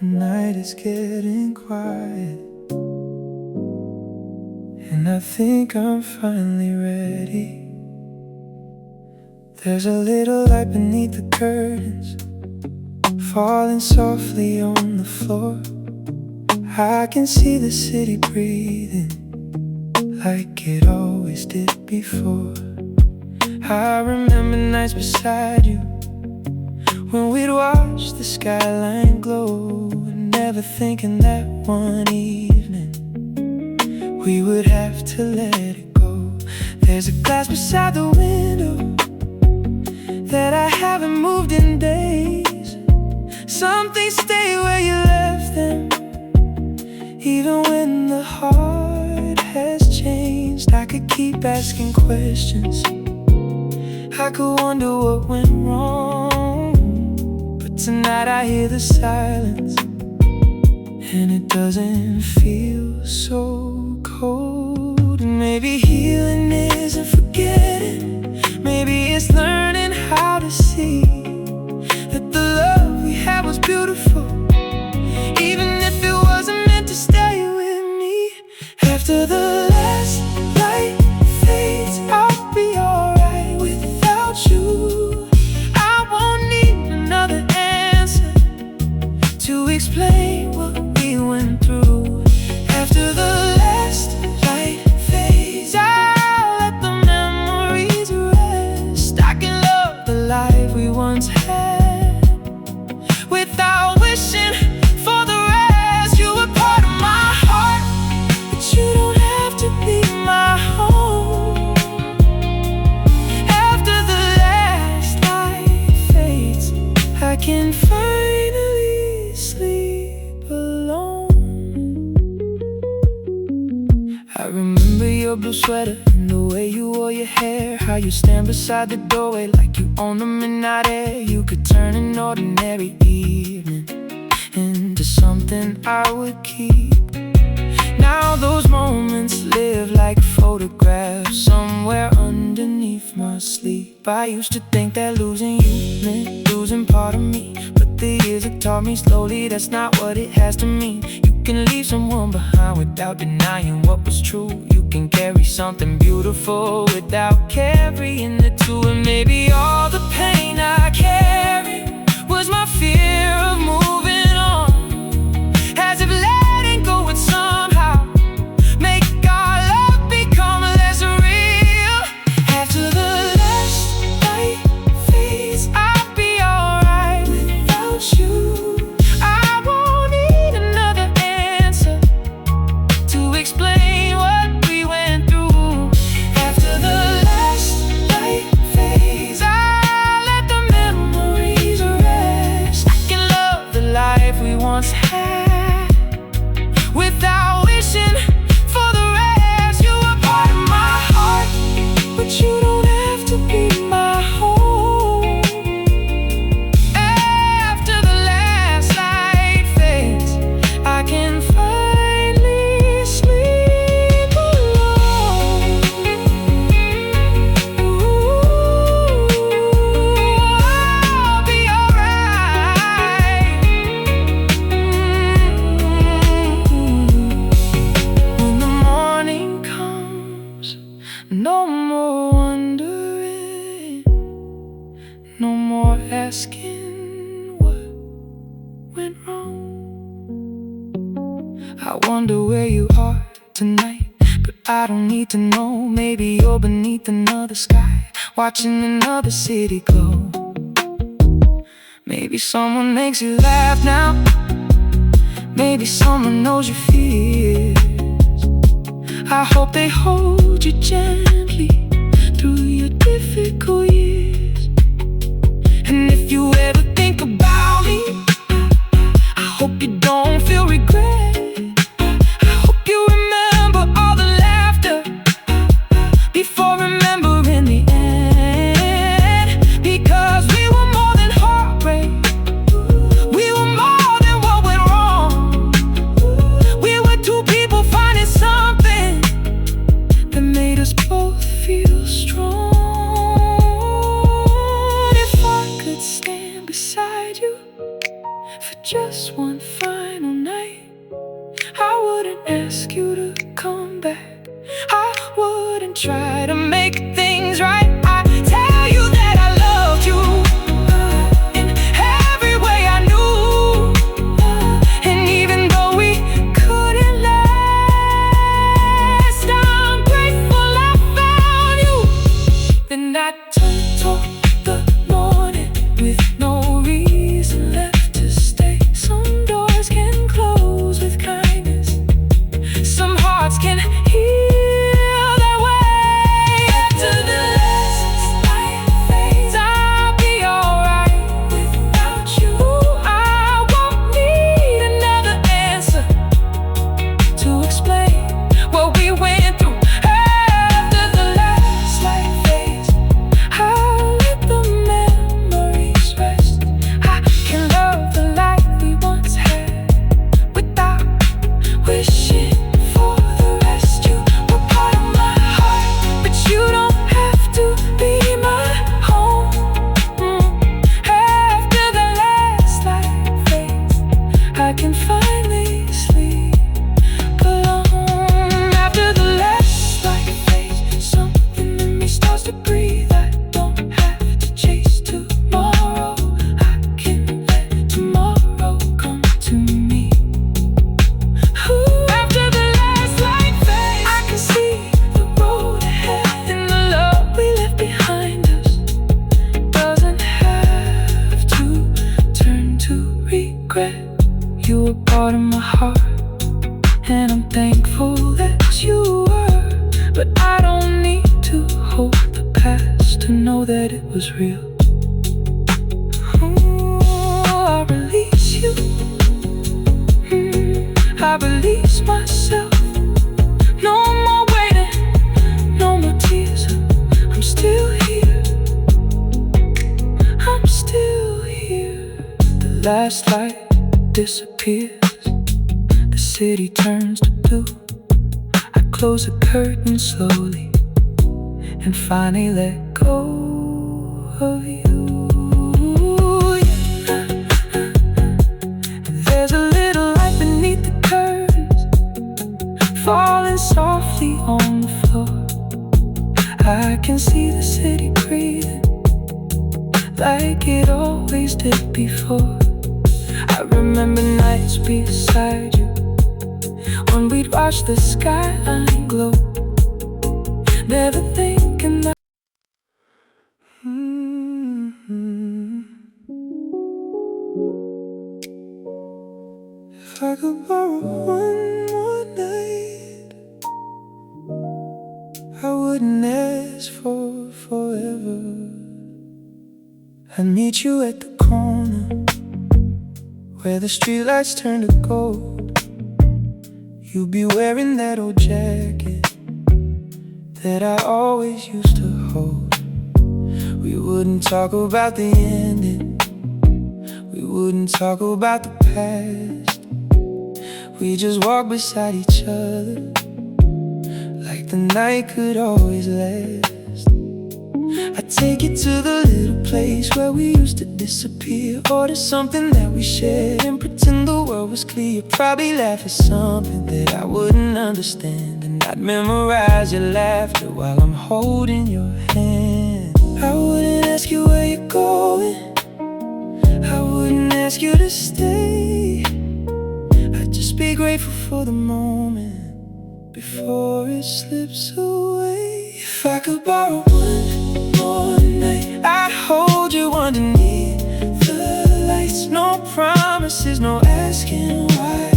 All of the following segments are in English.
The night is getting quiet, and I think I'm finally ready. There's a little light beneath the curtains, falling softly on the floor. I can see the city breathing like it always did before. I remember nights beside you, when we'd watch the skyline glow, and never thinking that one evening we would have to let it go. There's a glass beside the window that I haven't moved in days. Some things stay where you left them, even when the heart has changed. I could keep asking questions, I could wonder what went wrong, but tonight I hear the silence, and it doesn't feel so cold. And maybe healing isn't forgetting, maybe it's learning how to see that the love we had was beautiful, even if it wasn't meant to stay with me. After the last light fades, I'll be alright without you. I won't need another answer to explain what we went through. After the last light fades, I'll let the memories rest. I can love the life we once had without wishing for the rest. You were part of my heart, but you don't have to be my home. After the last light fades, I can finally sleep alone. I remember your blue sweater and the way you wore your hair, how you stand beside the doorway like you own the midnight air. You could turn an ordinary evening into something I would keep. Now those moments live like photographs somewhere underneath my sleep. I used to think that losing you meant losing part of me, but the years have taught me slowly that's not what it has to mean. You can leave someone behind without denying what was true. You can carry something beautiful without carrying the two. And maybe all the pain I carried was my fear of moving on, as if letting go would somehow make our love become less real. After the last light fades, I'll be alright without you. I won't need another answer to explain what we went through. After the last light fades, I'll let the memories rest. I can love the life we once had without wishing for the rest. You were part of my heart, but you don't have to be my home. After the last light fades, I can finally sleep alone. Ooh, I'll be alright. When the morning comes, no more wondering, no more asking what went wrong. I wonder where you are tonight, but I don't need to know. Maybe you're beneath another sky, watching another city glow. Maybe someone makes you laugh now, maybe someone knows your fears. I hope they hold you gently through your difficult years. And if you ever think about me, I hope you don't feel regret. I hope you remember all the laughter before remembering the end. Because we were more than heartbreak, we were more than what went wrong. We were two people finding something that made us both feel things right. I tell you that I loved you in every way I knew. And even though we couldn't last, I'm grateful I found you. Then I turned toward the morning with no reason left to stay. Some doors can close with kindness, some hearts can heal that way. After the last light fades, I'll be alright without you. I won't need another answer to explain what we went through. After the last light fades, I'll let the memories rest. I can love the life we once had without wishing for the rest. You were part of my heart, but you don't have to be my home. After the last light fades, I can finally sleep alone. After the last light fades, something in me starts to breathe. I don't have to chase tomorrow. I can let tomorrow come to me. After the last light fades, I can see the road ahead, and the love we left behind us doesn't have to turn to regret. You were part of my heart, and I'm thankful that you were. But I don't need to hold the past to know that it was real. I release you. I release myself. No more waiting, no more tears. I'm still here. I'm still here. The last light disappears, the city turns to blue. I close the curtain slowly and finally let go of you. There's a little light beneath the curtains, falling softly on the floor. I can see the city breathing like it always did before. I remember nights beside you when we'd watch the skyline glow, never thinking that if I could borrow one more night, I wouldn't ask for forever. I'd meet you at the corner where the streetlights turn to gold. You'd be wearing that old jacket that I always used to hold. We wouldn't talk about the ending, we wouldn't talk about the past. We just walk beside each other like the night could always last. I'd take you to the little place where we used to disappear, order something that we shared and pretend the world was clear. You'd probably laugh at something that I wouldn't understand, and I'd memorize your laughter while I'm holding your hand. I wouldn't ask you where you're going, I wouldn't ask you to stay. I'd just be grateful for the moment before it slips away. If I could borrow one more night, I'd hold you underneath the lights. No promises, no asking why,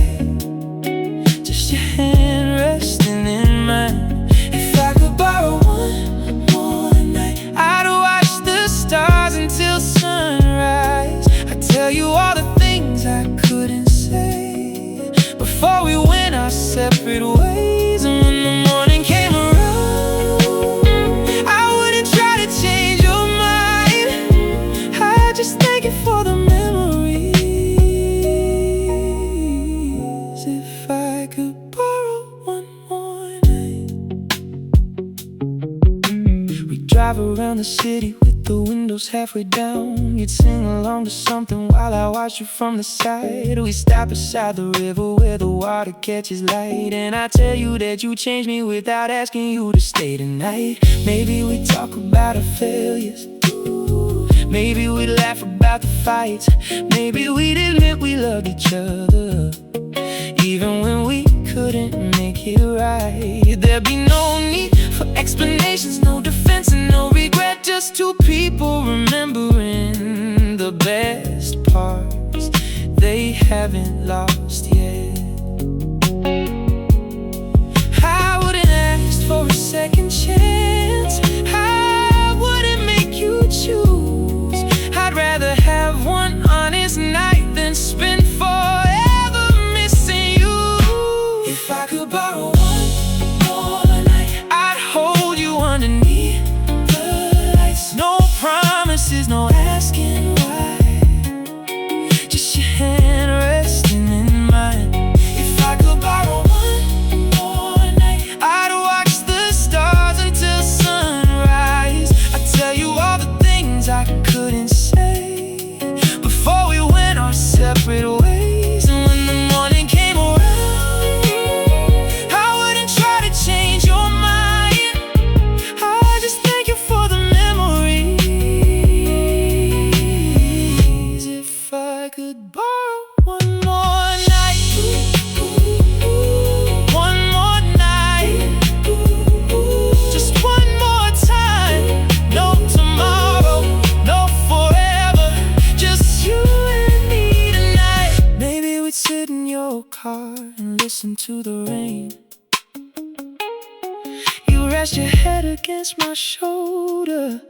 just your hand resting in mine. If I could borrow one more night, I'd watch the stars until sunrise. I'd tell you all the things I couldn't say before we went our separate ways. And when the morning came around, I wouldn't try to change your mind. I'd just thank you for the memories. If I could borrow one more night, we'd drive around the city with the windows halfway down. You'd sing along to something while I watched you from the side. We stop beside the river where the water catches light, and I tell you that you changed me without asking you to stay tonight. Maybe we talk about about our failures. Maybe we'd laugh about the fights. Maybe we'd admit we loved each other, even when we couldn't make it right. There'd be no need for explanations, no defense and no regret. Just two people remembering the best parts they haven't lost yet. I wouldn't ask for a second chance. I wouldn't make you choose. I'd rather have one honest night than spend forever missing you. If I could borrow one more night, I'd hold you underneath the lights. No promises, no asking why, just your hand resting in mine. If I could borrow one more night, I'd watch the stars until sunrise. I'd tell you all the things I couldn't say before we went our separate ways. And when the morning came around, I wouldn't try to change your mind. I'd just thank you for the memories. If I could borrow one more night, one more night, just one more time. No tomorrow, no forever, just you and me tonight. Maybe we'd sit in your car and listen to the rain. You rest your head against my shoulder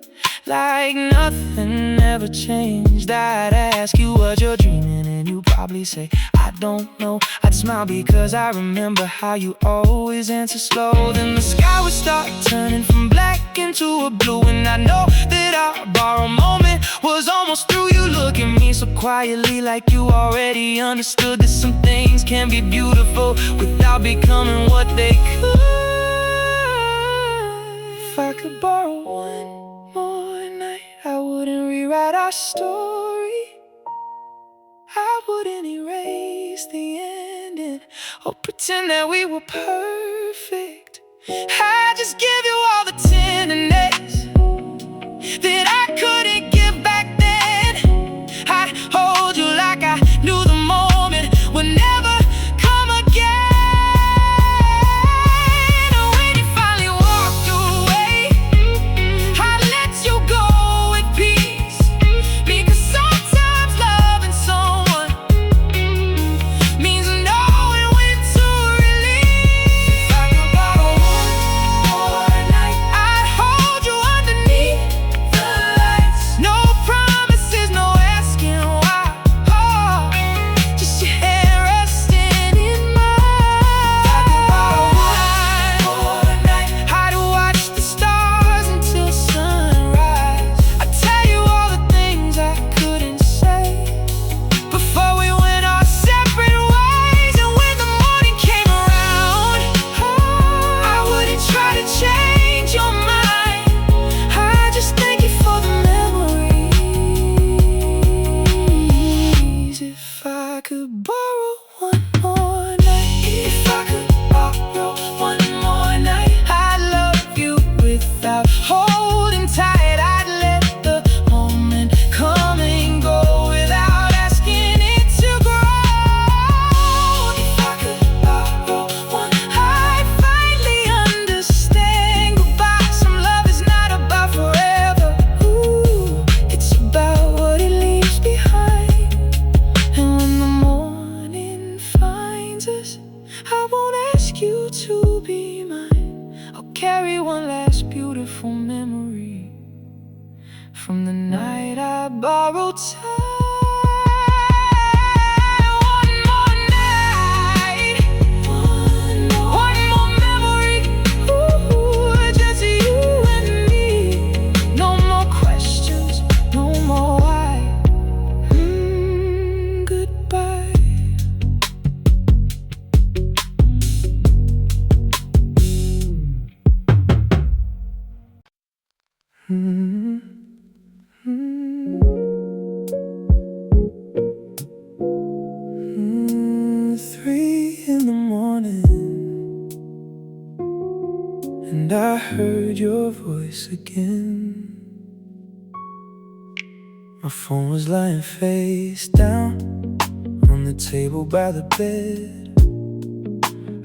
like nothing ever changed. I'd ask you what you're dreaming and you'd probably say, I don't know. I'd smile because I remember how you always answer slow. Then the sky would start turning from black into a blue, and I know that our borrowed moment was almost through. You look at me so quietly, like you already understood that some things can be beautiful without becoming what they could. If I could borrow one more night, I wouldn't rewrite our story. I wouldn't erase the ending or pretend that we were perfect. I'd just give you all the tenderness that I couldn't give back then. I'd hold you like I knew the moment would never come again. And when you finally walked away, I'd let you go with peace, because sometimes loving someone means knowing when to release. If I could borrow one more night, I'd hold you underneath the lights. No promises, no asking why, oh, just your hand resting in mine. If I could borrow one more night, I'd watch the stars until sunrise. I'd tell you all the things I couldn't say before we went our separate ways. And when the morning came around, I wouldn't try to change your mind. I just thank you for the memories. If I could borrow one more night, if I could borrow one more night, I'd love you without holding tight. I'd let the moment come and go without asking it to grow. If I could borrow one, I'd finally understand goodbye. Some love is not about forever. Ooh, it's about what it leaves behind. And when the morning finds us, I won't ask you to be mine. I'll carry one last beautiful memory from the night I borrowed time. One more night, one more memory. Ooh, just you and me. No more questions, no more why. Goodbye. And I heard your voice again. again. My phone was lying face down on the table by the bed.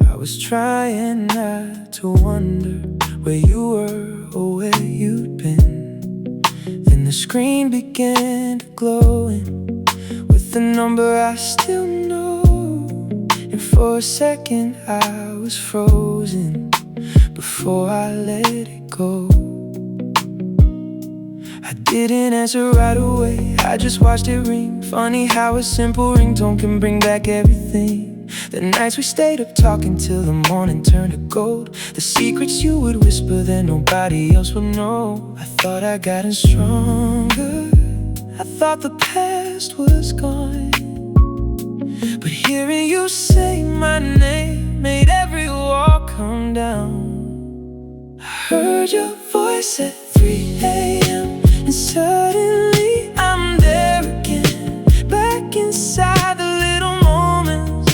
I was trying not to wonder where you were or where you'd been. Then the screen began to glowing with the number I still know. And for a second I was frozen before I let it go. I didn't answer right away, I just watched it ring. Funny how a simple ringtone can bring back everything. The nights we stayed up talking till the morning turned to gold. The secrets you would whisper that nobody else would know. I thought I gotten stronger, I thought the past was gone. But hearing you say my name made every wall come down. I heard your voice at 3 a.m. and suddenly I'm there again, back inside the little moments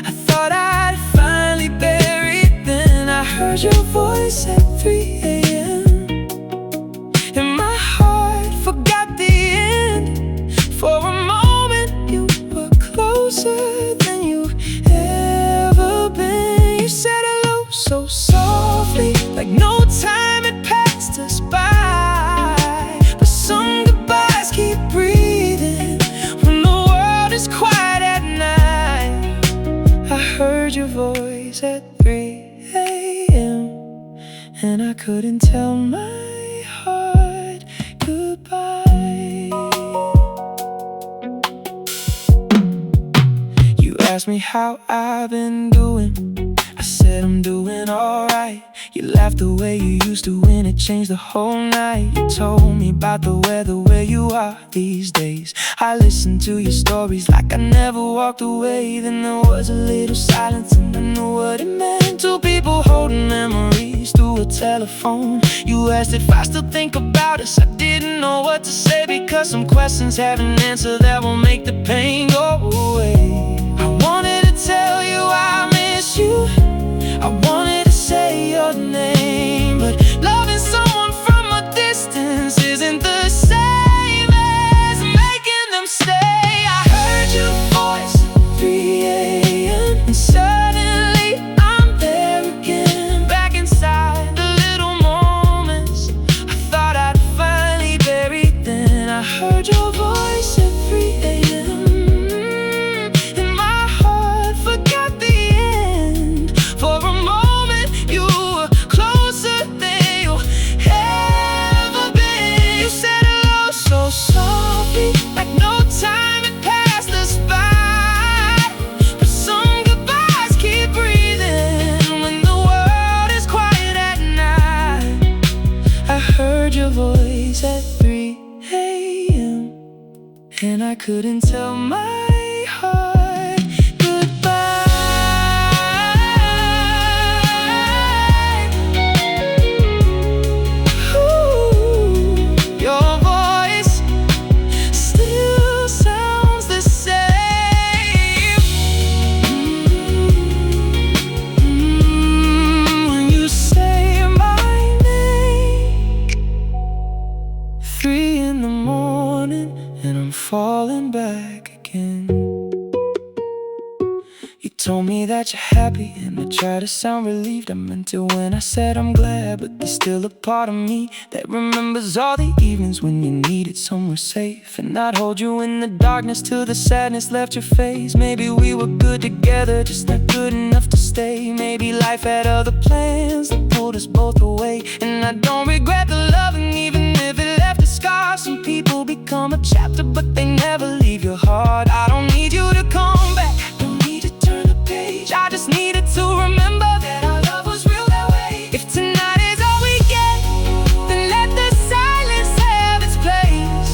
I thought I'd finally buried. Then I heard your voice at 3 a.m. and my heart forgot the end. For a moment you were closer than you've ever been. You said hello so softly, like no time had passed us by. But some goodbyes keep breathing when the world is quiet at night. I heard your voice at 3 a.m. and I couldn't tell my heart goodbye. You asked me how I've been doing, I said I'm doing alright. You laughed the way you used to when it changed the whole night. You told me about the weather where you are these days. I listened to your stories like I never walked away. Then there was a little silence and I knew what it meant. Two people holding memories through a telephone. You asked if I still think about us. I didn't know what to say because some questions have an answer that will make the pain go away. I wanted to tell you I miss you, I wanted to say your name, but loving someone from a distance isn't the same as making them stay. I heard your voice at 3 a.m. and suddenly I'm there again, back inside the little moments I thought I'd finally buried. Then I heard your voice at 3 a.m. and my heart forgot the end. For a moment you were closer than you ever been. You said hello so softly, like no time had passed us by. But some goodbyes keep breathing when the world is quiet at night. I heard your voice at 3 a.m. and I couldn't tell my heart goodbye. Your voice still sounds the same. When you say my name, 3 in the morning and I'm falling back again. You told me that you're happy and I tried to sound relieved. I meant it when I said I'm glad, but there's still a part of me that remembers all the evenings when you needed somewhere safe. And I'd hold you in the darkness till the sadness left your face. Maybe we were good together, just not good enough to stay. Maybe life had other plans that pulled us both away. And I don't regret the loving even if it left a scar. Some people become a chapter but they never leave your heart. I don't need you to come back, don't need to turn the page. I just needed to remember that our love was real that way. If tonight is all we get, then let the silence have its place.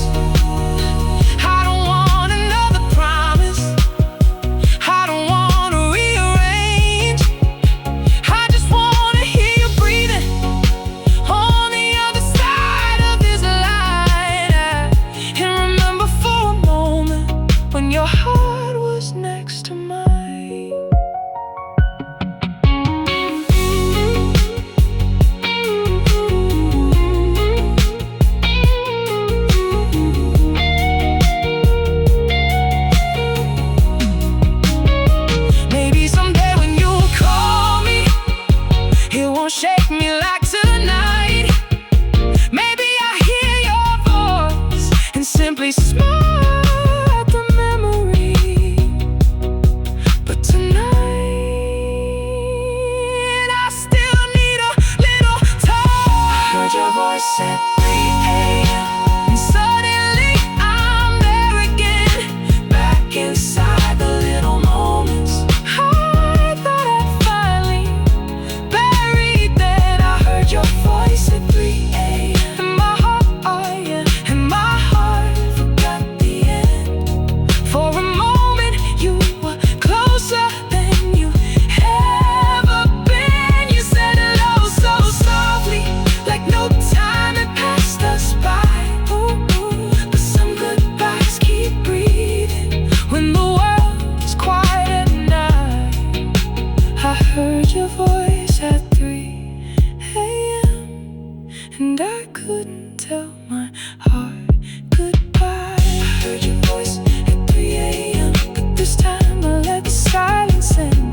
I don't want another promise, I don't want to rearrange. I just want to hear you breathing on the other side. couldn't tell my heart goodbye. I heard your voice at 3 a.m., but this time I let the silence in.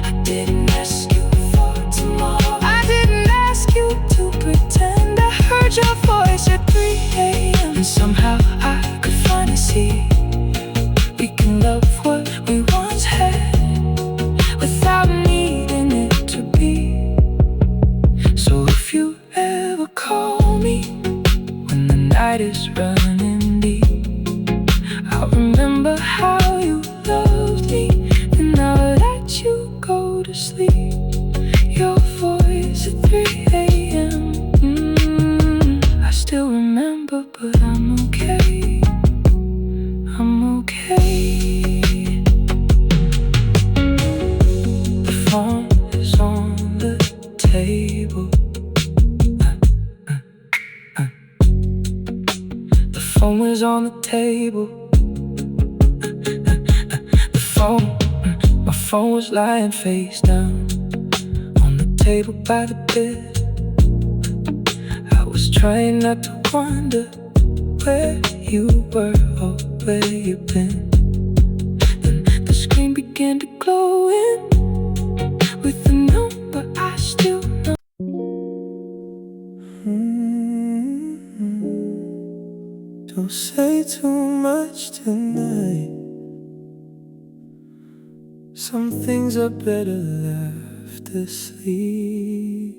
I didn't ask you for tomorrow. I didn't ask you to pretend. I heard your voice at 3 a.m., and somehow I could finally see we can love what we once had without needing it to be. So if you ever call me when the night is running deep, I'll remember how you loved me, and I'll let you go to sleep. Your voice at 3 a.m. I still remember, but I'm okay. I'm okay. The phone is on the table. The phone was on the table. My phone was lying face down on the table by the bed. I was trying not to wonder where you were or where you've been. Then the screen began to glow in with the number I still know. Don't say too much tonight. Some things are better left asleep.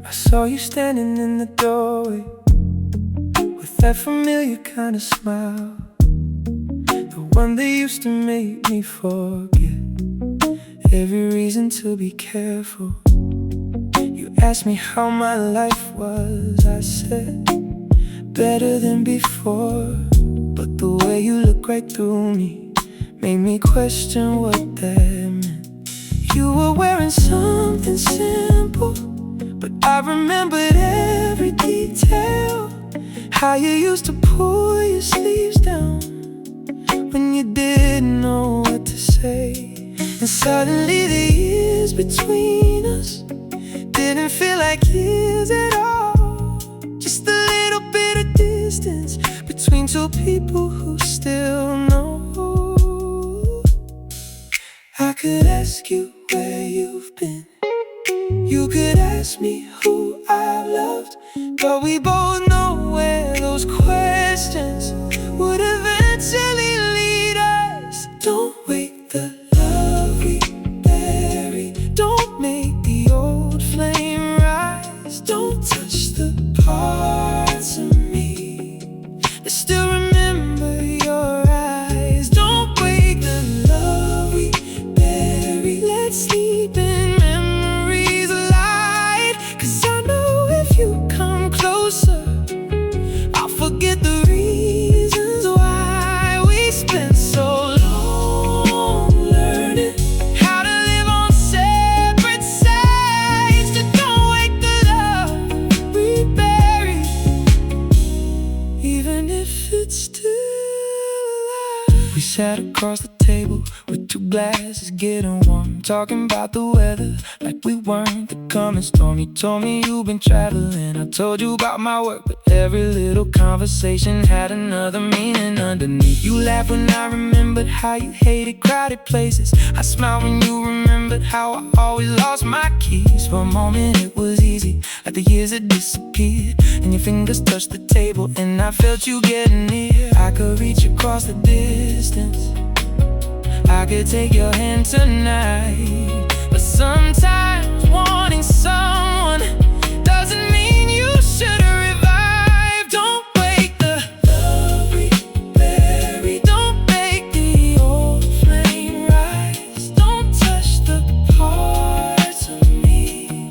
I saw you standing in the doorway with that familiar kind of smile, the one that used to make me forget every reason to be careful. You asked me how my life was. I said, better than before. But the way you looked right through me made me question what that meant. You were wearing something simple, but I remembered every detail. How you used to pull your sleeves down when you didn't know what to say. And suddenly the years between us didn't feel like years at all. Just a little bit of distance between two people who still know. I could ask you where you've been. You could ask me who I've loved, but we both know where those questions would eventually lead us. Don't wake the love we bury. Don't make the old flame rise. Don't touch the parts of me that still remember your eyes. Don't break the love we bury. Let's sleep in memories alive. 'Cause I know if you come closer, I'll forget the reasons why we spent so long learning how to live on separate sides. So don't wake the love we bury, even if it's still alive. We sat across the table with two glasses getting warm, talking about the weather like we weren't the coming storm. You told me you've been traveling, I told you about my work, but every little conversation had another meaning underneath. You laughed when I remembered how you hated crowded places. I smiled when you remembered how I always lost my keys. For a moment it was easy, like the years had disappeared, and your fingers touched the table and I felt you getting near. I could reach across the distance, I could take your hand tonight. But sometimes wanting someone doesn't mean you should revive. Don't break the love we bury. Don't make the old flame rise. Don't touch the parts of me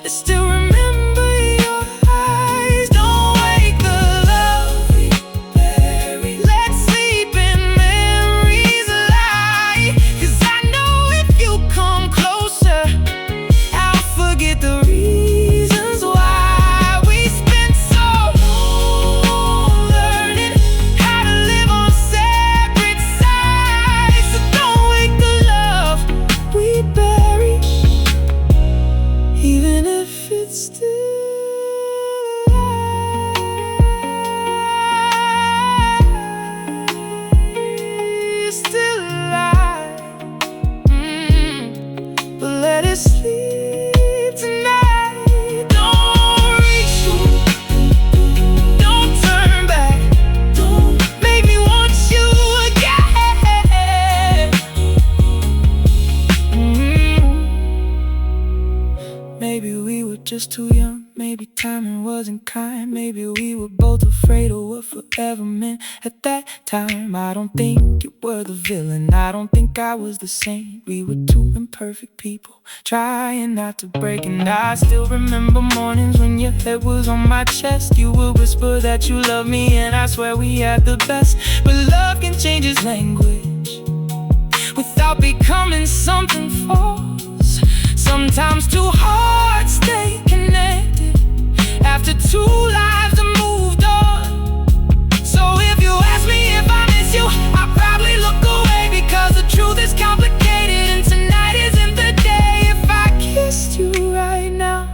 that still remember your eyes. Don't wake the love we bury. Let's sleep in memories alive. 'Cause I know if you come closer, I'll still alive, you're still alive. But let it sleep tonight. Don't reach for, don't turn back, don't make me want you again. Maybe we were just too young, maybe timing wasn't kind, maybe we were both afraid of what forever meant at that time. I don't think you were the villain, I don't think I was the saint. We were two imperfect people trying not to break. And I still remember mornings when your head was on my chest. You would whisper that you love me, and I swear we had the best. But love can change its language without becoming something false. Sometimes two hearts stay connected after two lives have moved on. So if you ask me if I miss you, I probably look away, because the truth is complicated and tonight isn't the day. If I kissed you right now,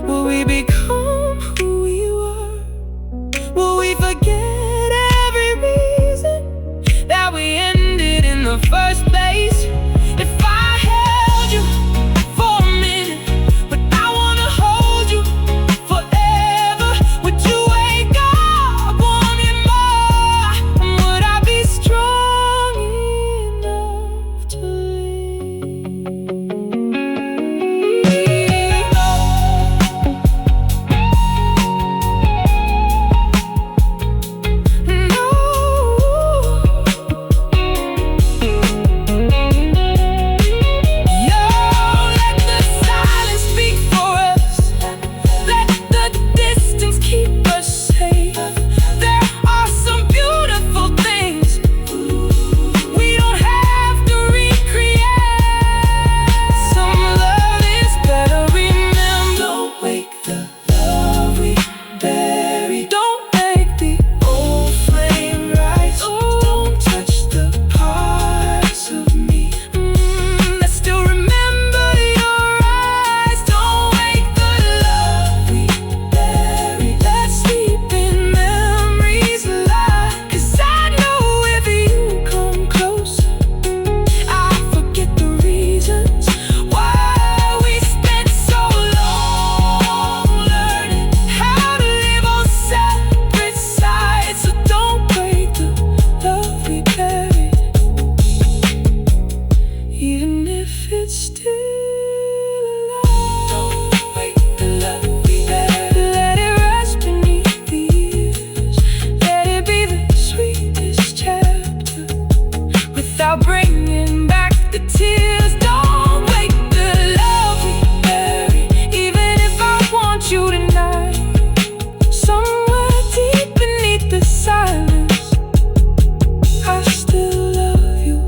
will we become who we were? Will we forget every reason that we ended in the first place? If I held you for a minute, but I wanna hold you forever, would you wake up, want me more? And would I be strong enough to bringing back the tears. Don't wake the love we buried, even if I want you tonight. Somewhere deep beneath the silence, I still love you,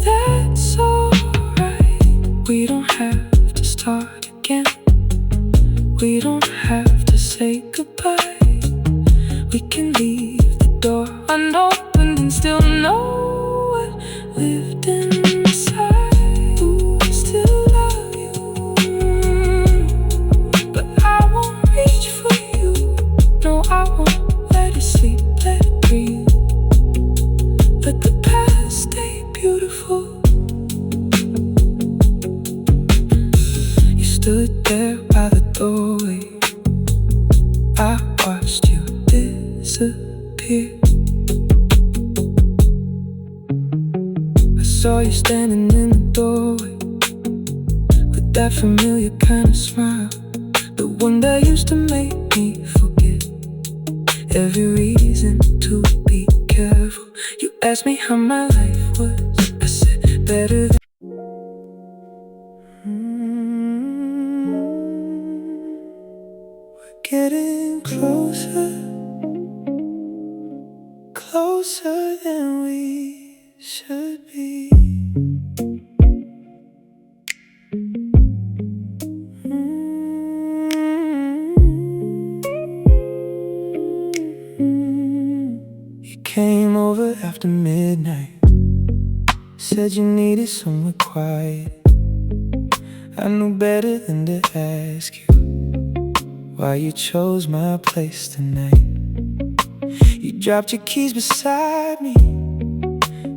that's alright. We don't have to start again, we don't have to say goodbye. We can leave the door unopened and still know lived inside. Ooh, still love you, but I won't reach for you. No, I won't let it sleep, let it breathe. Let the past stay beautiful. You stood there by the doorway, I watched you disappear. Saw you standing in the doorway with that familiar kind of smile, the one that used to make me forget every reason to be careful. You asked me how my life was, I said better than We're getting closer, closer than we should be. You came over after midnight, said you needed somewhere quiet. I knew better than to ask you why you chose my place tonight. You dropped your keys beside me,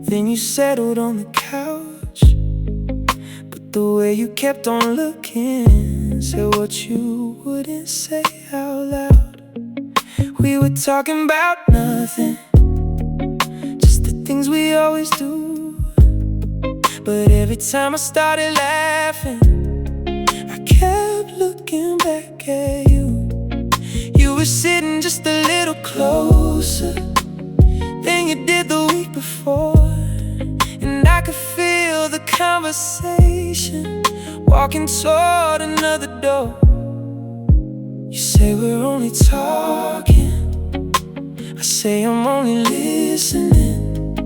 then you settled on the couch. But the way you kept on looking said what you wouldn't say out loud. We were talking about nothing, just the things we always do. But every time I started laughing, I kept looking back at you. You were sitting just a little closer than you did the week before, and I could feel the conversation walking toward another door. You say we're only talking, I say I'm only listening,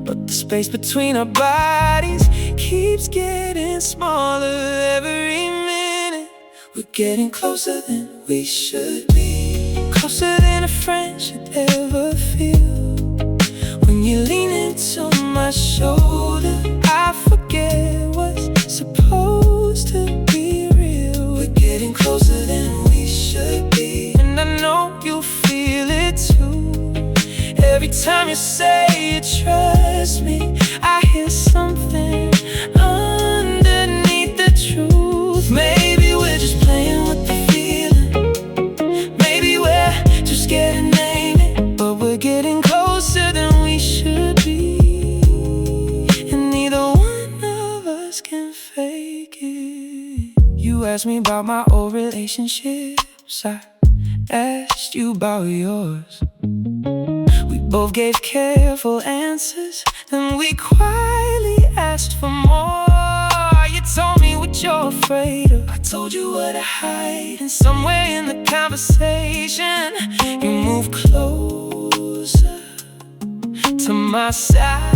but the space between our bodies keeps getting smaller every minute. We're getting closer than we should be, closer than a friend should ever feel. When you lean into my shoulder, I forget what's supposed to be real. We're getting closer than we should be, and I know you feel it too. Every time you say you trust me, I hear something underneath the truth. Maybe we're just playing with the feeling, maybe we're too scared to name it, but we're getting closer than we should be, and neither one of us can fake it. You asked me about my old relationships, I asked you about yours. We both gave careful answers, then we quietly asked for more. You told me what you're afraid of, I told you what I hide, and somewhere in the conversation you moved closer to my side.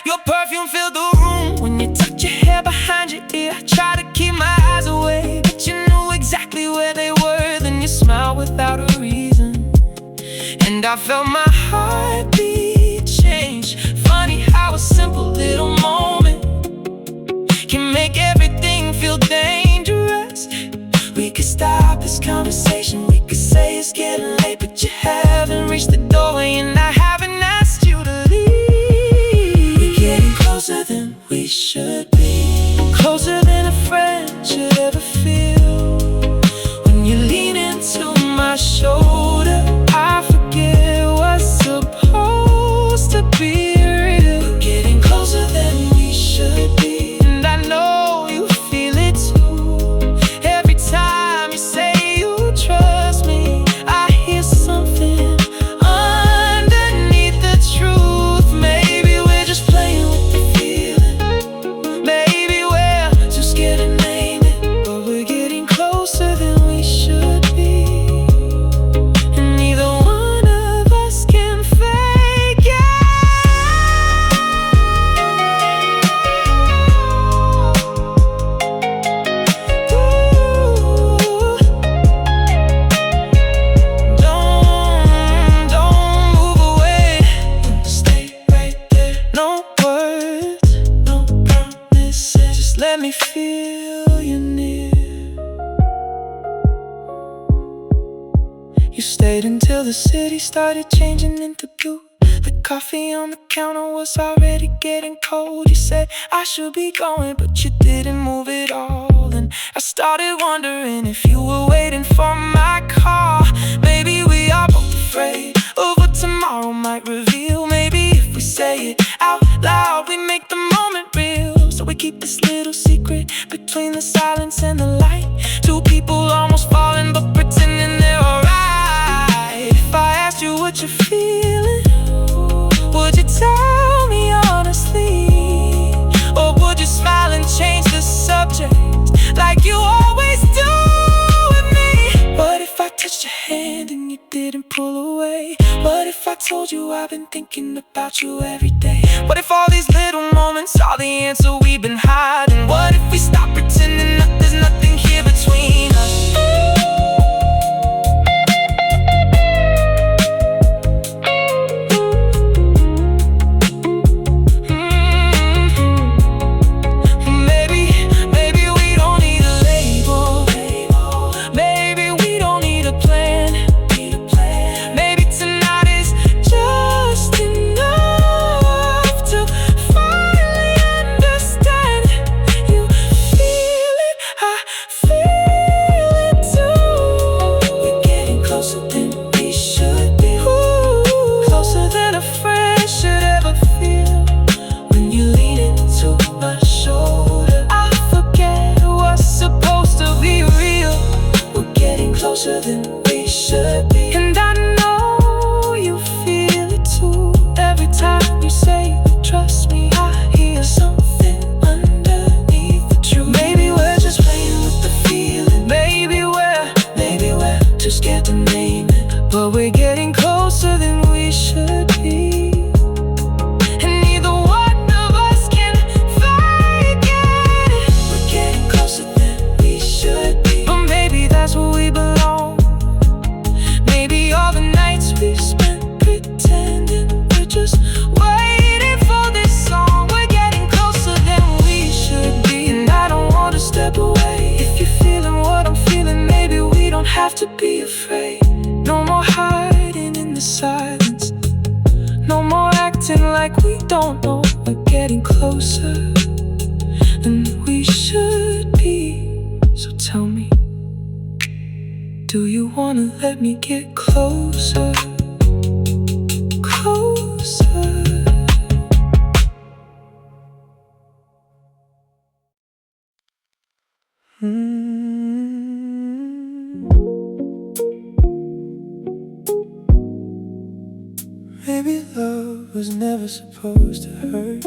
Your perfume filled the room when you tucked your hair behind your ear. I tried to keep my eyes away, but you knew exactly where they were. Then you smiled without a reason, and I felt my heartbeat change. Funny how a simple little moment can make everything feel dangerous. We could stop this conversation, we could say it's getting late, but you haven't reached the doorway, and I haven't asked you to leave. We're getting closer than we should be, closer than a friend should ever feel. When you lean into my shoulder, I forget what's supposed to be real. We're getting closer than we should be, and I know you feel it too. Every time you say you trust me, I hear something underneath the truth. Maybe we're just playing with the feeling, maybe we're too scared to name it, but we're getting closer than we should be, and neither one of us can fake it. Ooh. Don't move away, stay right there. No words, no promises, just let me feel you near. You stayed until the city started changing into blue. The coffee on the counter was already getting cold. You said I should be going, but you didn't move at all. And I started wondering if you were waiting for my call. Maybe we are both afraid of what tomorrow might reveal. Maybe if we say it out loud, we make the moment real. So we keep this little secret between the silence and the light. Two people almost falling but pretending they're alright. If I asked you what you're feeling, would you tell me honestly? Or would you smile and change the subject like you always do with me? What if I touched your hand and you didn't pull away? What if I told you I've been thinking about you every day? What if all these little moments are the answer we've been hiding? What if we stop pretending that there's nothing here between us? Maybe we don't need a label. like we don't know we're getting closer than we should be. So tell me, do you wanna let me get closer? Closer. Maybe love was never supposed to hurt.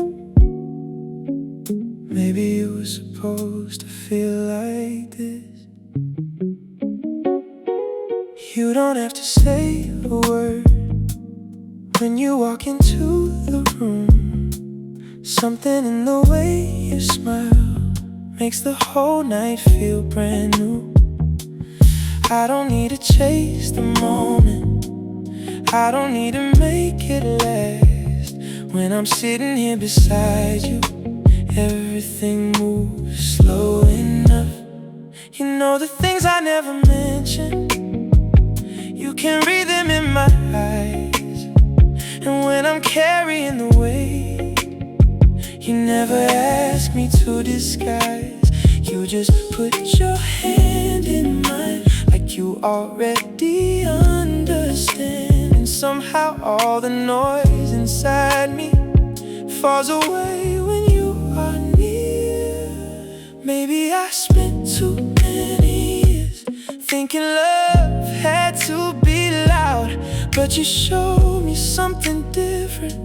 Maybe it was supposed to feel like this. You don't have to say a word when you walk into the room. Something in the way you smile makes the whole night feel brand new. I don't need to chase the moment, I don't need to make it last. When I'm sitting here beside you, everything moves slow enough. You know the things I never mentioned, you can read them in my eyes. And when I'm carrying the weight, you never ask me to disguise. You just put your hand in mine like you already understand. And somehow all the noise inside me falls away when you are near. Maybe I spent too many years thinking love had to be loud, but you showed me something different,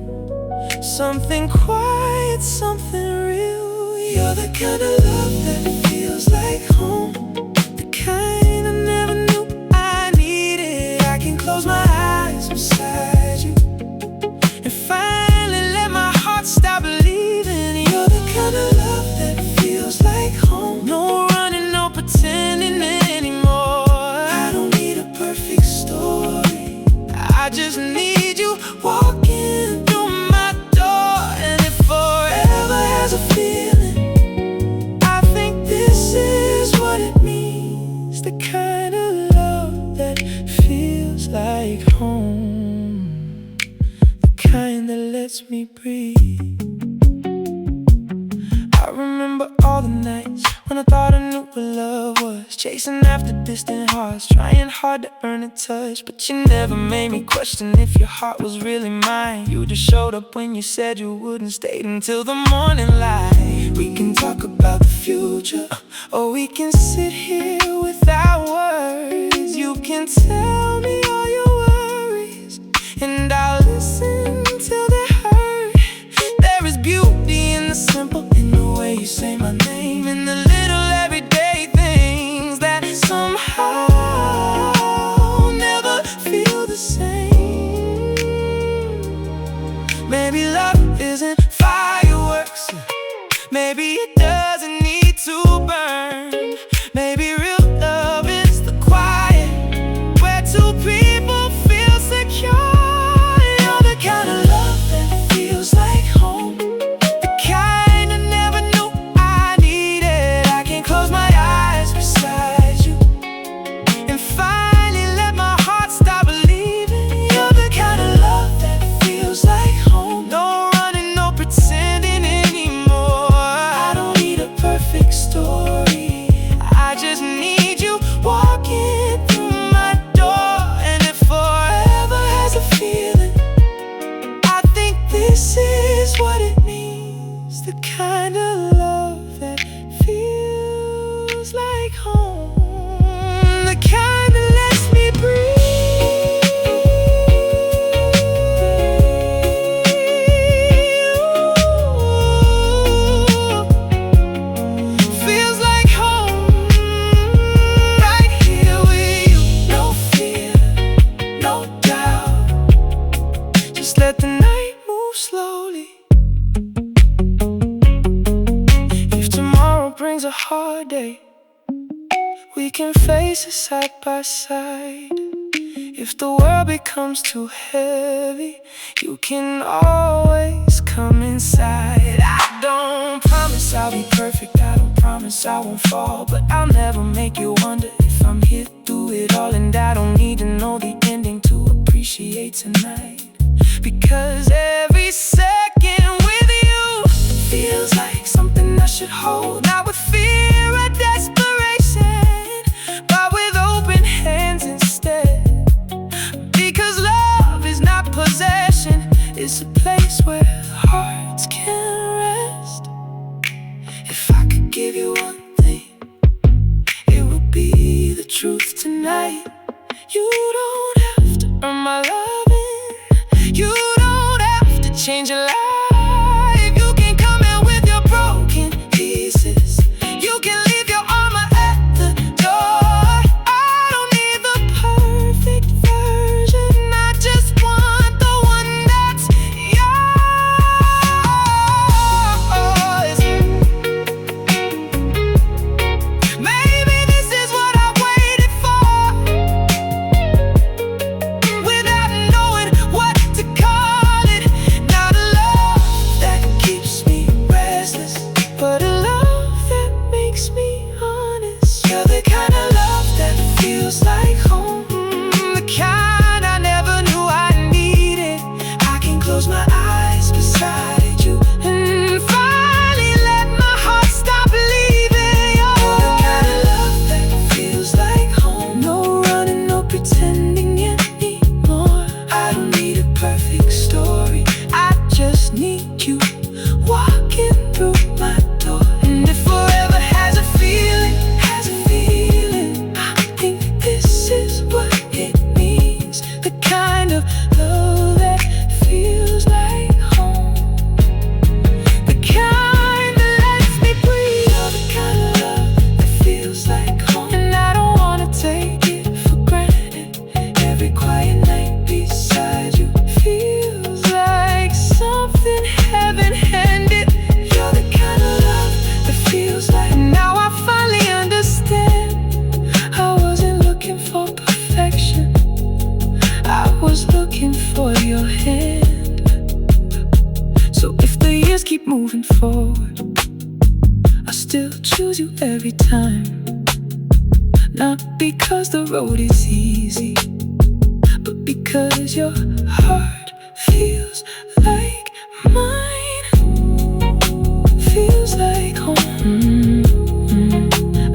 something quiet, something real. You're the kind of love that feels like home, the kind I never knew I needed. I can close my eyes beside you and finally let my heart stop believing. You're the kind of love that feels like home. No running, no pretending anymore. I don't need a perfect story, I just need you walking through my door. And if forever has a feeling, I think this is what it means. The kind of love that feels like home, the kind that lets me breathe. I remember all the nights when I thought I knew what love was, chasing after distant hearts, trying hard to earn a touch. But you never made me question if your heart was really mine. You just showed up when you said you wouldn't, stayed until the morning light. We can talk about the future, or we can sit here without words. You can tell me all your worries, and I'll listen till they hurt. There is beauty in the simple, in the way you say my name, in the little everyday things that somehow never feel the same. Maybe love isn't fireworks, maybe it doesn't need to burn. Maybe real love is the quiet, where two people feel secure. You're the kind of love that feels like home, the kind I never knew I needed. I can close my eyes beside you and finally let my heart stop believing. You're the kind of love that feels like home. No running, no pretending anymore. I don't need a perfect story, I just need you walking through my door. And if forever has a feeling, I think this is what it means. The kind of love that feels like home, the kind that lets me breathe. Feels like home, right here with you. No fear, no doubt, just let the night move slowly. If tomorrow brings a hard day, we can face it side by side. If the world becomes too heavy, you can always come inside. I don't promise I'll be perfect, I don't promise I won't fall, but I'll never make you wonder if I'm here through it all. And I don't need to know the ending to appreciate tonight. Because every second with you feels like something I should hold. Not with fear or desperation, but with open hands instead. Because love is not possession, it's a place where hearts can rest. If I could give you one thing, it would be the truth tonight. You don't have to earn my loving. You don't have to change your life. You can come in with your broken pieces. You can leave your armor at the door. I don't need the perfect version, I just want the one that's yours. Maybe this is what I waited for, without knowing what to call it. Not a love that keeps me restless, but a love that makes me honest. You're the kind of love that feels like home, the kind I never knew I needed. I can close my eyes beside you and finally let my heart stop leaving. You're the kind of love that feels like home. No running, no pretending anymore. I don't need a perfect story, I just need you walking through my door. And if forever has a feeling, I think this is what it means. The kind of love that feels like home, the kind that lets me breathe. You're the kind of love that feels like home, and I don't wanna take it for granted. Every quiet night beside you feels like something heaven-handed. You're the kind of love that feels like. Now I finally understand, I wasn't looking for perfection, I was looking for your hand. So if the years keep moving forward, I still choose you every time. Not because the road is easy, but because your heart feels like mine, feels like home.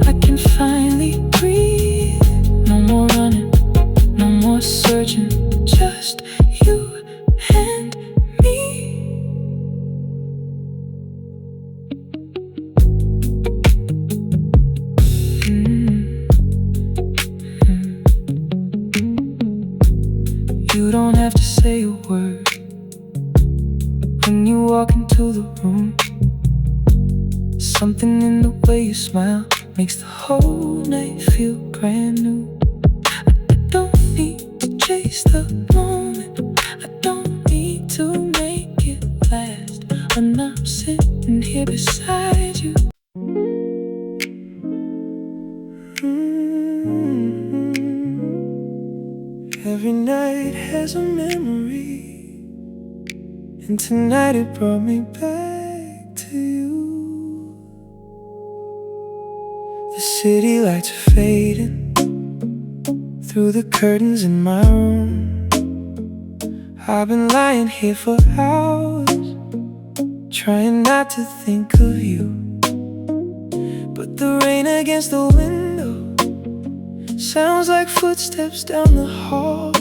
I can finally breathe. No more running, no more searching, just you and me. You don't have to say a word when you walk into the room. Something in the way you smile makes the whole night feel brand new. I don't need to chase the moment, I don't need to make it last. When I'm sitting here beside you, every night has a memory, and tonight it brought me back to you. The city lights are fading through the curtains in my room. I've been lying here for hours, trying not to think of you. But the rain against the window sounds like footsteps down the hall,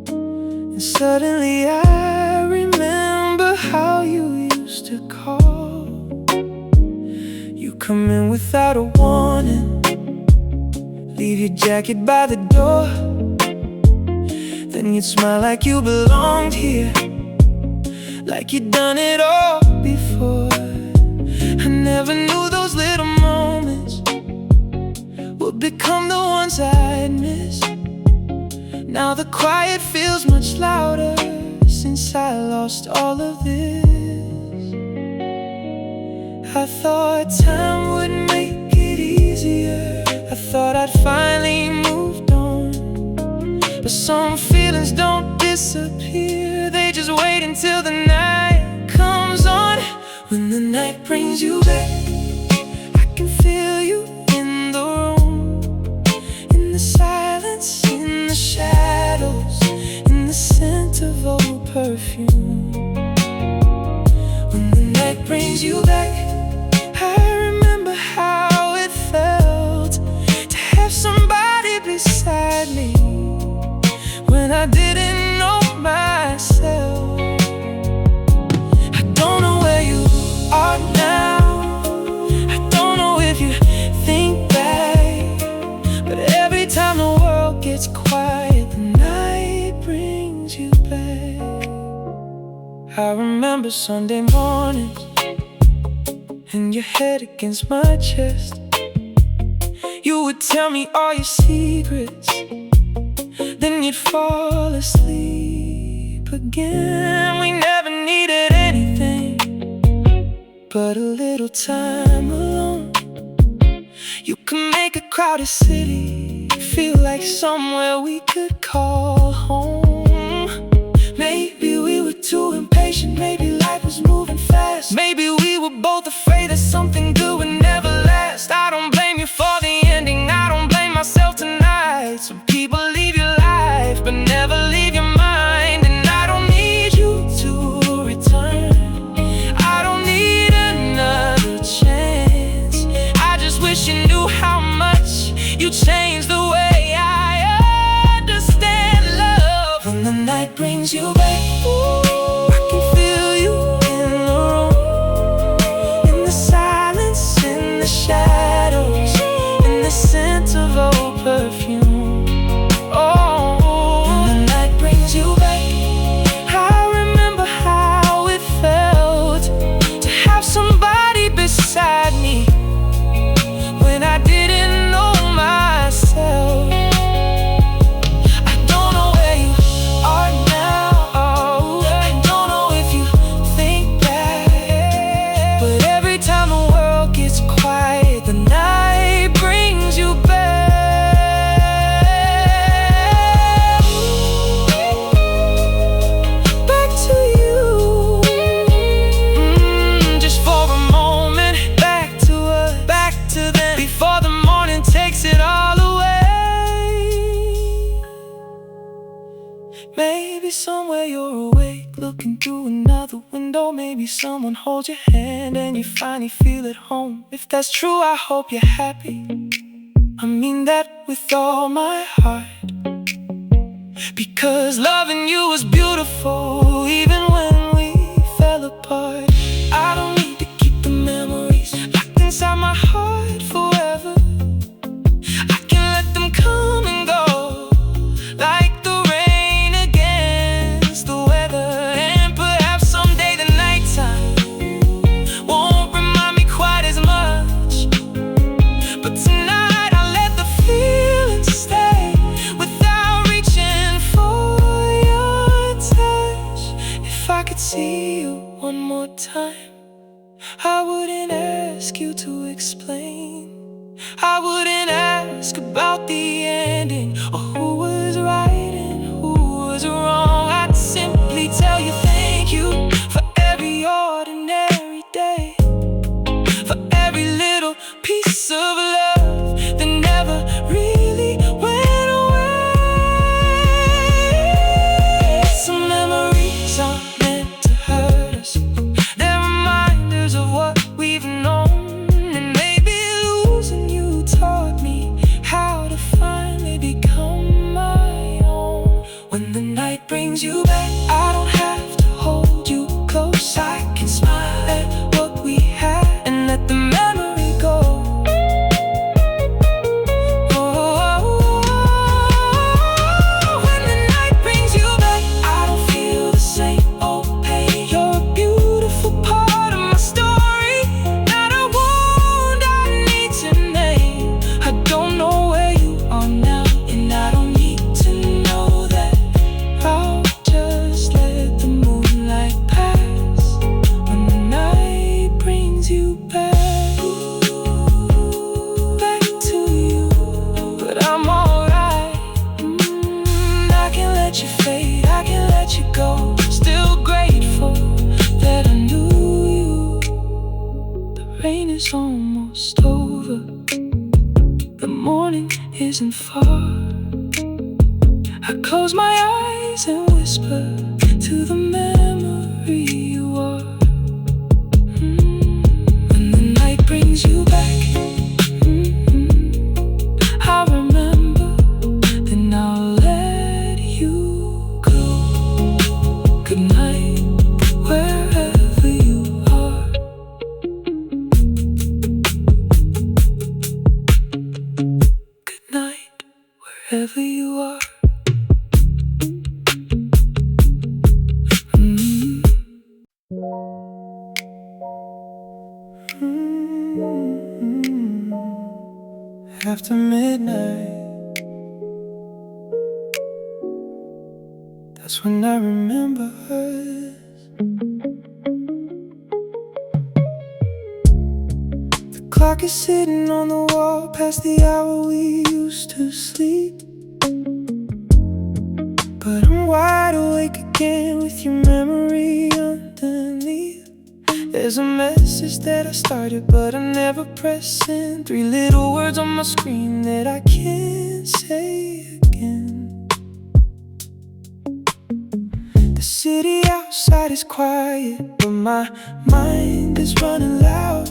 and suddenly I remember how you used to call. You come in without a warning, leave your jacket by the door, then you'd smile like you belonged here, like you'd done it all before. I never knew those little moments would become the ones I'd miss. Now the quiet feels much louder since I lost all of this. I thought time would make it easier, I thought I'd finally moved on. But some feelings don't disappear, they just wait until the night comes on. When the night brings you back, I can feel you in the room, in the silence, in the shadows, in the scent of old perfume. remember Sunday mornings and your head against my chest. You would tell me all your secrets, then you'd fall asleep again. We never needed anything but a little time alone. You can make a crowded city feel like somewhere we could call home. Maybe we were too impatient, maybe life was moving fast. Maybe we were both afraid that something good would never last. I don't blame you for the ending, I don't blame myself tonight. Some people leave your life, but never leave your mind. And I don't need you to return, I don't need another chance. I just wish you knew how much you changed the way I understand love. When the night brings you back, ooh, I can feel you in the room, in the silence, in the shadows, in the scent of old perfume. Oh, when the night brings you back, I remember how it felt to have somebody beside me when I didn't know myself. I don't know where you are now, oh, I don't know if you think back, but every time the world gets quiet, the night brings you back. Back to you, just for a moment. Back to us, back to then, before the morning takes it all away. Maybe somewhere you're awake, looking through another window. Maybe someone holds your hand and you finally feel at home. If that's true, I hope you're happy. I mean that with all my heart, because loving you was beautiful even when we fell apart. I don't need to keep the memories locked inside my heart forever. I can let them come and go like the rain against the weather. And perhaps someday the nighttime won't remind me quite as much, but tonight I let the feeling stay without reaching for your touch. If I could see you one more time, I wouldn't ask you to explain. I wouldn't ask about the ending or who was right and who was wrong. I'd simply tell you thank you for every ordinary day, for every little piece of love that never really went away. Some memories aren't meant to hurt us, they're reminders of what we've known. And maybe losing you taught me how to finally become my own. When the night brings you back, I don't have to hold you close. I can smile at what we had and let the memory go. When the night brings you back, I don't feel the same old pain. You're a beautiful part of my story, not a wound I need to name. I don't know where you are now, and I don't need to know that. I'll just let the moonlight pass when the night brings you back. Back to you, but I'm alright. I can let you fade, I can let you go. Still grateful that I knew you. The rain is almost over, the morning isn't far. I close my eyes and whisper to the memory you are. When the night brings you back, I remember, then I'll let you go. Good night, wherever you are. Good night, wherever you are. after midnight. That's when I remember us. The clock is sitting on the wall past the hour we used to sleep. But I'm wide awake again with your memory underneath. There's a message that I started but I never pressed send. 3 little words on my screen that I can't say again. The city outside is quiet, but my mind is running loud.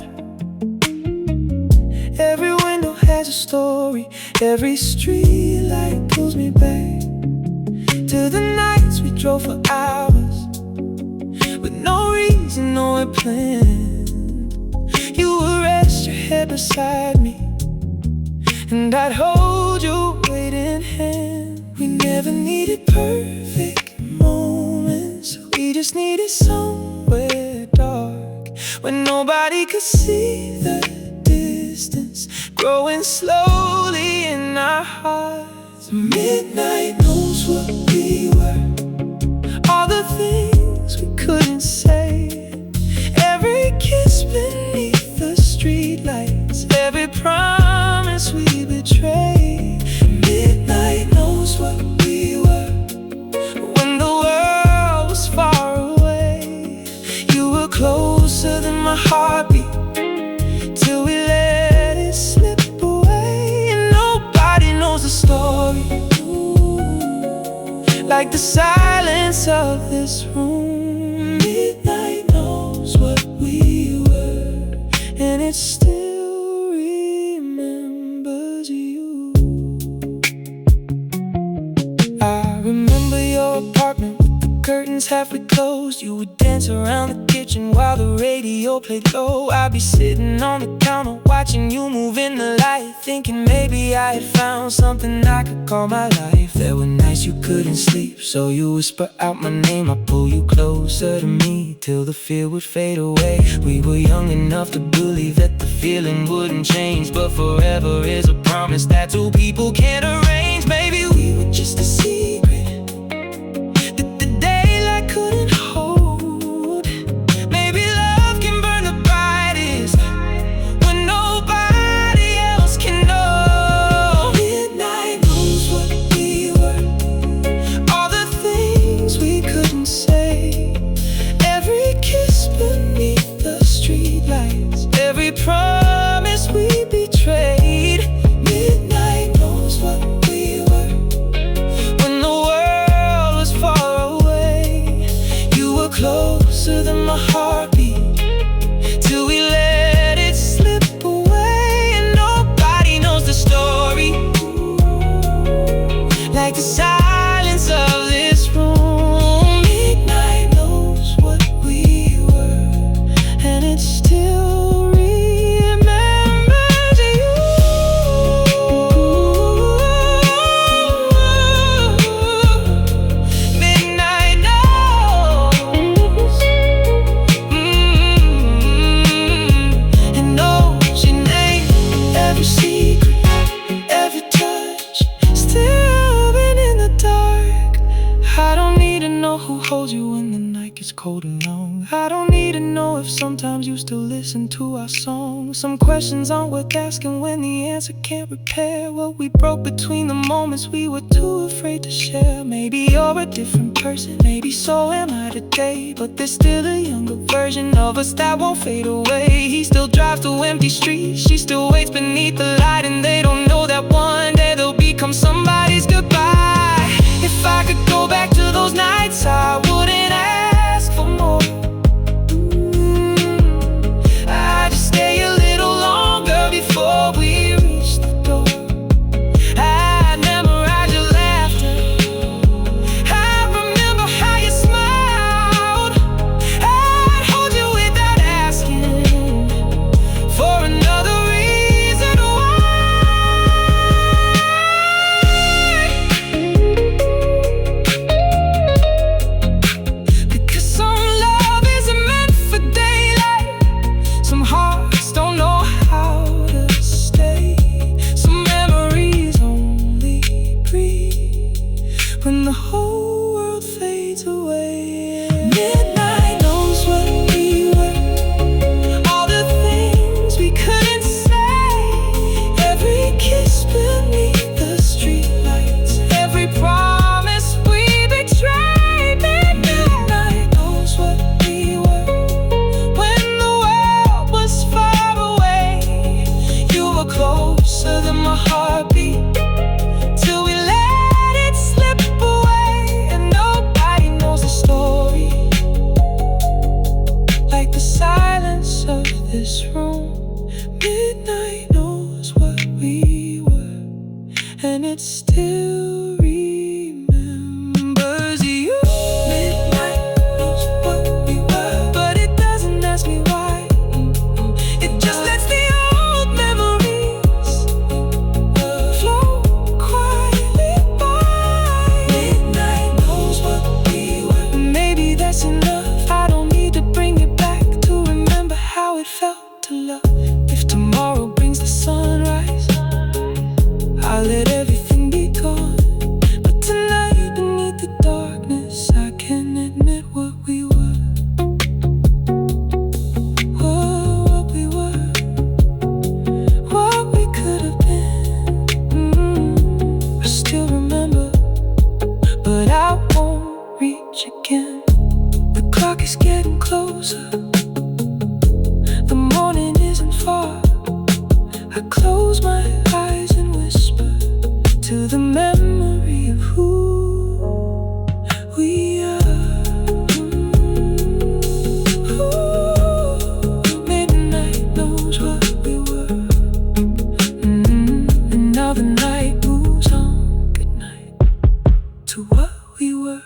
Every window has a story, every street light pulls me back to the nights we drove for hours with no reason, no plan. You would rest your head beside me and I'd hold your weight in hand. We never needed perfect moments, we just needed somewhere dark where nobody could see the distance growing slowly in our hearts. Midnight knows what we were, all the things we couldn't say, every kiss beneath the streetlights, every promise we betrayed. Midnight knows what we were when the world was far away. You were closer than my heartbeat till we let it slip away. And nobody knows the story like the silence of this room. Midnight knows what we were, and it still remembers you. I remember your apartment with the curtains halfway closed. You would dance around the kitchen while the radio played low. I'd be sitting on the counter watching you move in the light, thinking maybe I had found something I could call my life. There were nights you couldn't sleep, so you whisper out my name. I pull you closer to me till the fear would fade away. We were young enough to believe that the feeling wouldn't change, but forever is a promise that 2 people can't arrange. Maybe we were just a secret that the daylight couldn't hold. Maybe love can burn the brightest when nobody else can know. Midnight knows what we were, all the things we couldn't say, every kiss beneath the streetlights, every promise we betrayed. Midnight knows what we were when the world was far away. You were closer than my heartbeat till we let it slip away. And nobody knows the story like the silence of this room. Midnight knows what we were, and it still remembers you. Midnight knows, and knows your name, every secret, every touch, still been in the dark. I don't need to know who holds you when the night gets cold and long. I don't need to know if sometimes you still listen to our songs. Some questions aren't worth asking when the answer can't repair what we broke between the moments we were too afraid to share. Maybe you're a different person, maybe so am I today, but there's still a younger version of us that won't fade away. He still drives through empty streets, she still waits beneath the light, and they don't know that one day they'll become somebody's goodbye. If I could go back to those nights, I wouldn't ask for more. I'd just stay a little longer before we reach the door. I'd memorize your laughter, I remember how you smiled. I'd hold you without asking for another reason why. still remembers you. Midnight knows what we were, but it doesn't ask me why. It just lets the old memories flow quietly by. Midnight knows what we were. Maybe that's enough. I don't need to bring it back to remember how it felt to love. If tomorrow brings the sunrise, I'll let everything be gone. But tonight, beneath the darkness, I can admit what we were. What we were, what we could have been. I still remember, but I won't reach again. The clock is getting closer, the morning isn't far. I close my eyes and whisper to the memory of who we are. Midnight knows what we were. And now the night moves on. Good night to what we were.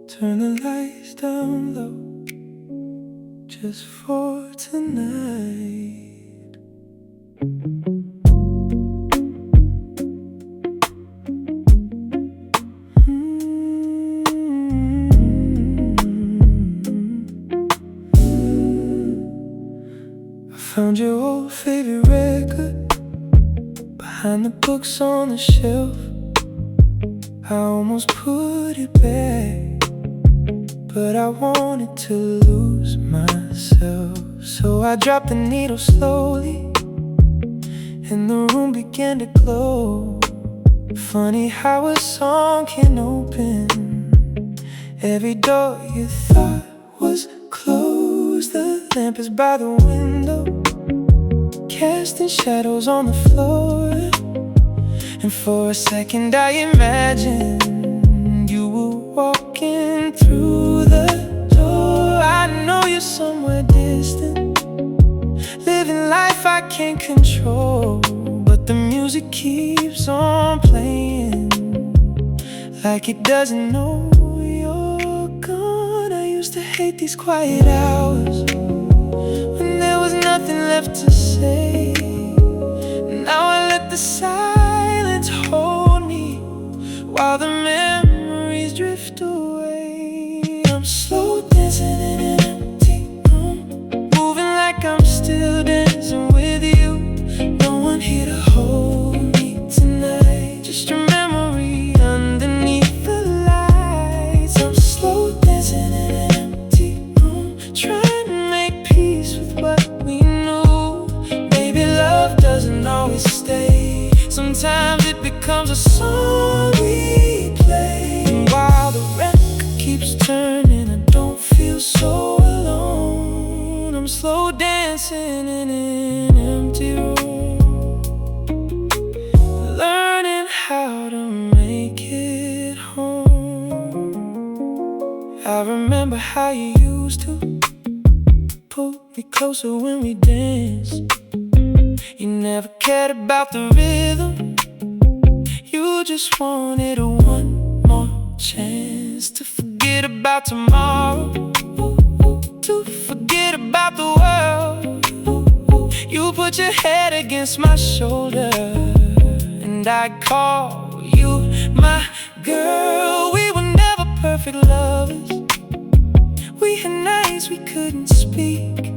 Turn the lights down low, just for tonight. I found your old favorite record behind the books on the shelf. I almost put it back, but I wanted to lose myself. So I dropped the needle slowly, and the room began to glow. Funny how a song can open every door you thought was closed. The lamp is by the window, casting shadows on the floor. And for a second I imagined you were walking through the door. I know you're somewhere distant, living life I can't control, but the music keeps on playing like it doesn't know you're gone. I used to hate these quiet hours when there was nothing left to say. Now I let the silence hold me while the memories drift away. I'm slow dancing in an empty room, moving like I'm still dancing with you. No one here to hold me tonight, just your memory underneath the lights. I'm slow dancing in an empty room, trying to make peace with what we knew. Maybe love doesn't always stay, sometimes it becomes a song we play. And while the record keeps turning, I don't feel so alone. I'm slow dancing in an empty room, learning how to make it home. I remember how you used to pull me closer when we danced. You never cared about the rhythm, you just wanted a one more chance to forget about tomorrow, to forget about the world. You put your head against my shoulder, and I'd call you my girl. We were never perfect lovers, we had nights we couldn't speak,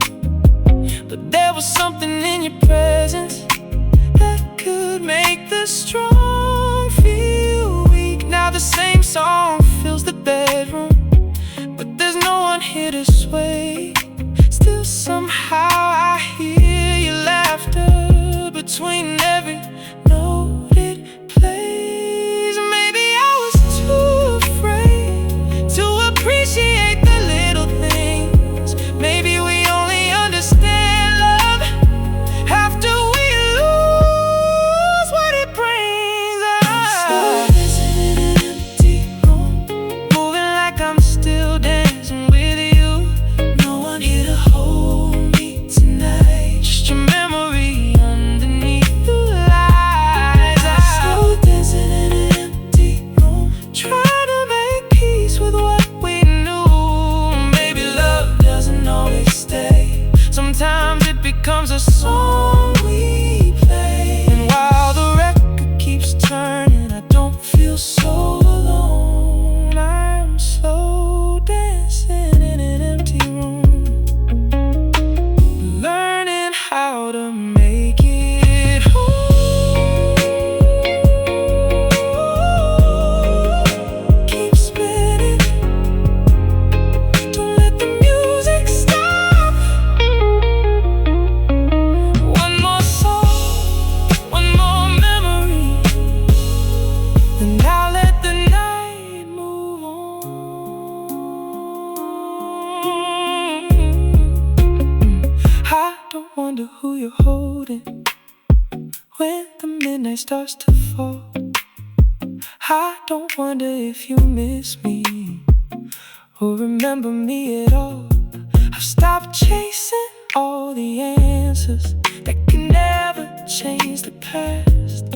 but there was something in your presence that could make the strong feel weak. Now the same song fills the bedroom, but there's no one here to sway. Still somehow I hear your laughter between every note it plays. Maybe I was too afraid to appreciate the little things. Maybe we only understand love after we lose what it brings. Slow dancing in an empty room, moving like I'm still dancing with you. No the song we play. And while the record keeps turning, I don't feel so alone. I'm slow dancing in an empty room, learning how to make it home. Keep spinning, don't let the music stop. One more song, one more memory, and I'll let the night move on. I don't wonder who you're holding when the midnight starts to fall. I don't wonder if you miss me or remember me at all. I've stopped chasing all the answers that can never change the past.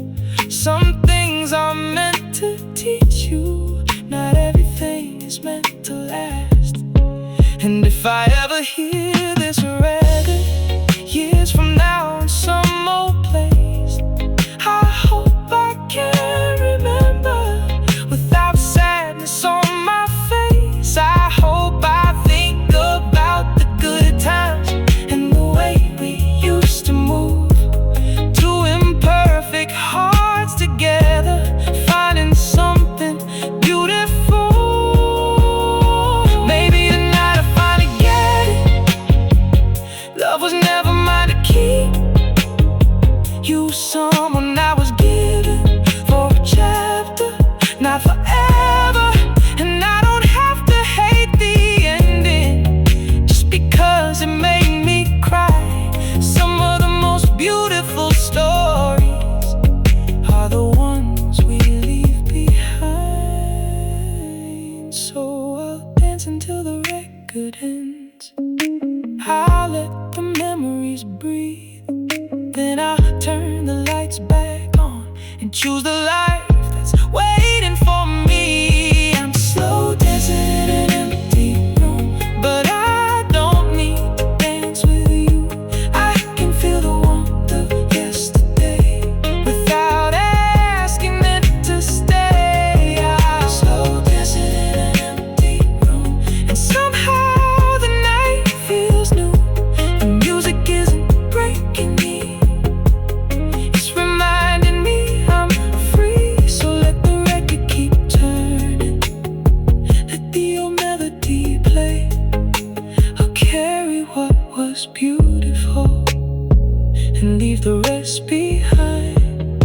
Some things are meant to teach you, not everything is meant to last. And if I ever hear this record years from now in some old place, I hope I can remember without sadness on my face. I hope I think about the good times and the way we used to move, two imperfect hearts together, finding something beautiful. Maybe tonight I finally get it. Love was never mine to keep. You someone I was given for a chapter, not forever. And I don't have to hate the ending just because it made me cry. Some of the most beautiful stories are the ones we leave behind. So I'll dance until the record ends. I'll let the memories breathe, then I'll turn the lights back on and choose the life that's waiting for me. I'm slow dancing in an empty room, but I don't need to dance with you. I can feel the warmth of yesterday without asking it to stay. I'm slow dancing in an empty room, and somehow the night feels new. The music isn't breaking me, it's reminding me I'm free. So let the record keep turning, let the old melody play. I'll carry what was beautiful and leave the rest behind.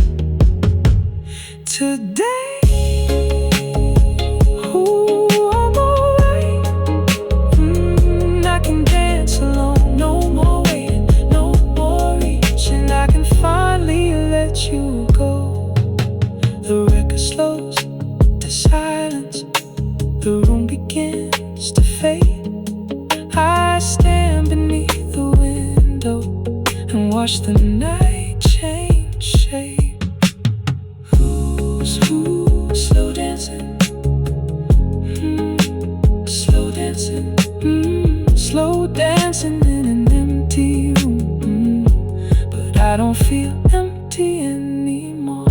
Today, ooh, I'm alright. I can dance alone, no more waiting, no more reaching. I can finally let you go. The record slows to silence, the room begins to fade. I stand beneath the window and watch the night change shape. Who's slow dancing? Slow dancing, slow dancing in an empty room, but I don't feel empty anymore.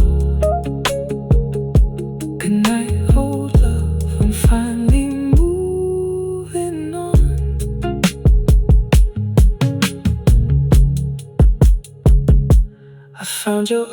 Good night, old love, I'm finally moving on. I found your